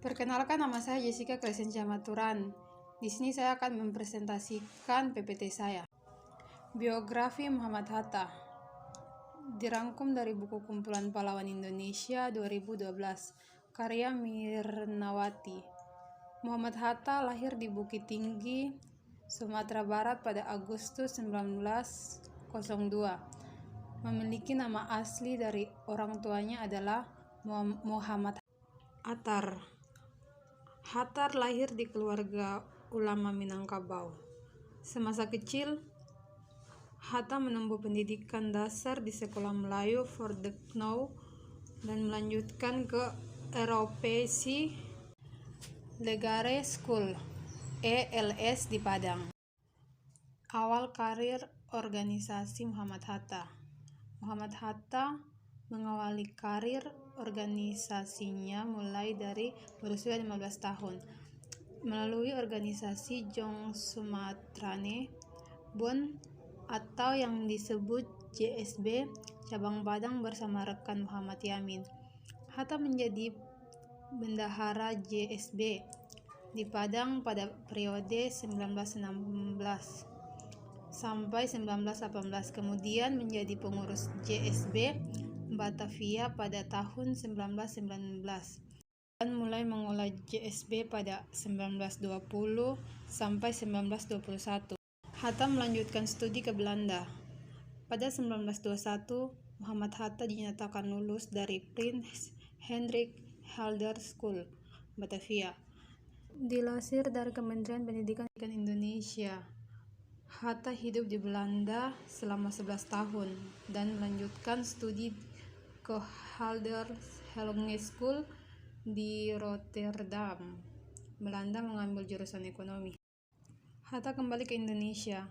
Perkenalkan, nama saya Jessica Crescencia Maturan. Di sini saya akan mempresentasikan PPT saya. Biografi Muhammad Hatta dirangkum dari buku kumpulan Pahlawan Indonesia 2012, karya Mirnawati. Muhammad Hatta lahir di Bukit Tinggi, Sumatera Barat pada Agustus 1902. Memiliki nama asli dari orang tuanya adalah Muhammad Attar. Hattar lahir di keluarga ulama Minangkabau. Semasa kecil, Hatta menempuh pendidikan dasar di Sekolah Melayu Fordeknou dan melanjutkan ke Eropesi Legare School (ELS) di Padang. Awal karir organisasi Muhammad Hatta. Muhammad Hatta mengawali karir organisasinya mulai dari berusia 15 tahun melalui organisasi Jong Sumatrane Bun atau yang disebut JSB cabang Padang bersama rekan Muhammad Yamin. Hatta menjadi bendahara JSB di Padang pada periode 1916 sampai 1918, kemudian menjadi pengurus JSB Batavia pada tahun 1919 dan mulai mengelola JSB pada 1920 sampai 1921. Hatta melanjutkan studi ke Belanda. Pada 1921, Muhammad Hatta dinyatakan lulus dari Prince Hendrik Helder School, Batavia. Dilansir dari Kementerian Pendidikan Indonesia, Hatta hidup di Belanda selama 11 tahun dan melanjutkan studi ke Helder School di Rotterdam, Belanda, mengambil jurusan ekonomi. Hatta kembali ke Indonesia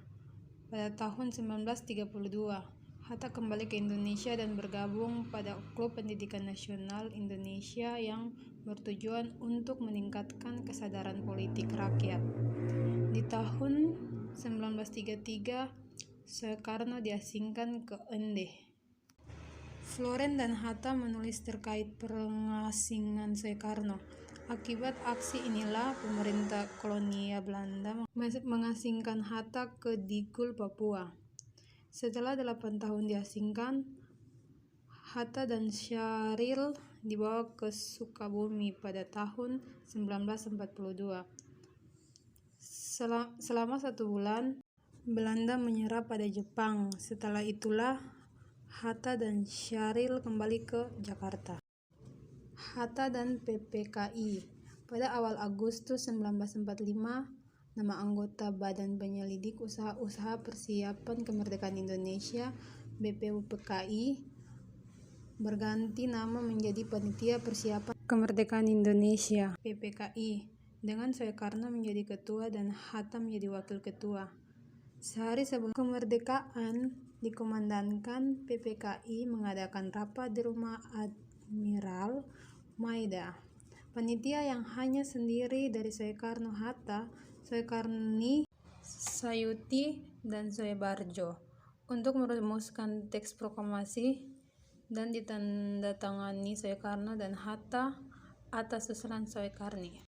pada tahun 1932. Hatta kembali ke Indonesia dan bergabung pada Klub Pendidikan Nasional Indonesia yang bertujuan untuk meningkatkan kesadaran politik rakyat. Di tahun 1933, Soekarno diasingkan ke Ende. Floren dan Hatta menulis terkait pengasingan Soekarno. Akibat aksi inilah pemerintah kolonial Belanda mengasingkan Hatta ke Digul, Papua. Setelah 8 tahun diasingkan, Hatta dan Syahril dibawa ke Sukabumi pada tahun 1942. Selama 1 bulan, Belanda menyerah pada Jepang. Setelah itulah Hatta dan Syahril kembali ke Jakarta. Hatta dan PPKI. Pada awal Agustus 1945, nama anggota Badan Penyelidik Usaha-Usaha Persiapan Kemerdekaan Indonesia (BPUPKI) berganti nama menjadi Panitia Persiapan Kemerdekaan Indonesia (PPKI) dengan Soekarno menjadi ketua dan Hatta menjadi wakil ketua. Sehari sebelum kemerdekaan, dikomandankan PPKI mengadakan rapat di rumah Admiral Maida. Panitia yang hanya sendiri dari Soekarno, Hatta, Soekarni, Sayuti, dan Soebarjo untuk merumuskan teks proklamasi dan ditandatangani Soekarno dan Hatta atas usulan Soekarni.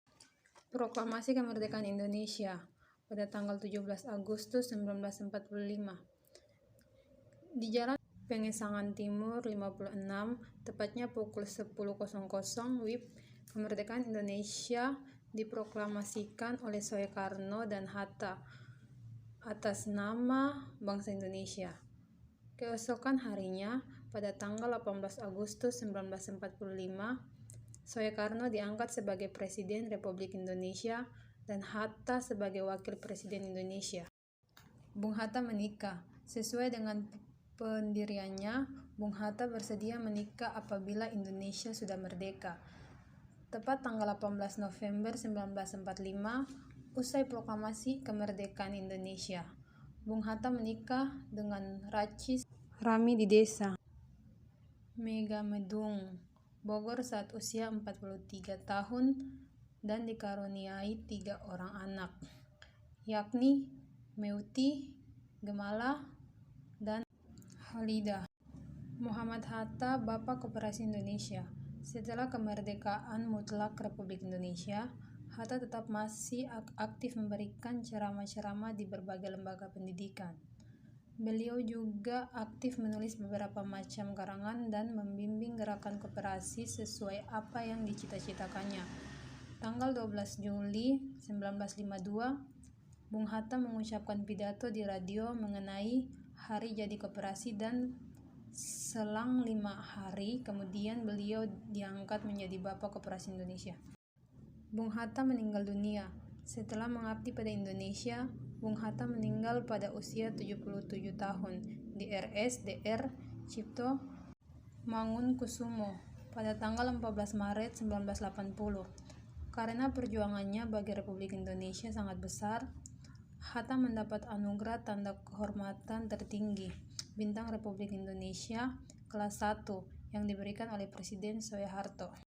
Proklamasi Kemerdekaan Indonesia pada tanggal 17 Agustus 1945 di Jalan Pengesangan Timur 56, tepatnya pukul 10.00 WIB, kemerdekaan Indonesia diproklamasikan oleh Soekarno dan Hatta atas nama bangsa Indonesia. Keesokan harinya, pada tanggal 18 Agustus 1945, Soekarno diangkat sebagai Presiden Republik Indonesia dan Hatta sebagai Wakil Presiden Indonesia. Bung Hatta menikah. Sesuai dengan pendiriannya, Bung Hatta bersedia menikah apabila Indonesia sudah merdeka. Tepat tanggal 18 November 1945, usai proklamasi kemerdekaan Indonesia, Bung Hatta menikah dengan Racis Rami di desa Megamendung, Bogor saat usia 43 tahun dan dikaruniai 3 orang anak, yakni Meuti, Gemala, dan Halidah. Muhammad Hatta, Bapak Koperasi Indonesia. Setelah kemerdekaan mutlak Republik Indonesia, Hatta tetap masih aktif memberikan ceramah-ceramah di berbagai lembaga pendidikan. Beliau juga aktif menulis beberapa macam karangan dan membimbing gerakan koperasi sesuai apa yang dicita-citakannya. Tanggal 12 Juli 1952, Bung Hatta mengucapkan pidato di radio mengenai Hari Jadi Koperasi dan selang 5 hari kemudian beliau diangkat menjadi Bapak Koperasi Indonesia. Bung Hatta meninggal dunia. Setelah mengabdi pada Indonesia, Bung Hatta meninggal pada usia 77 tahun di RSDR Cipto Mangunkusumo pada tanggal 14 Maret 1980. Karena perjuangannya bagi Republik Indonesia sangat besar, Hatta mendapat anugerah tanda kehormatan tertinggi, Bintang Republik Indonesia kelas 1 yang diberikan oleh Presiden Soeharto.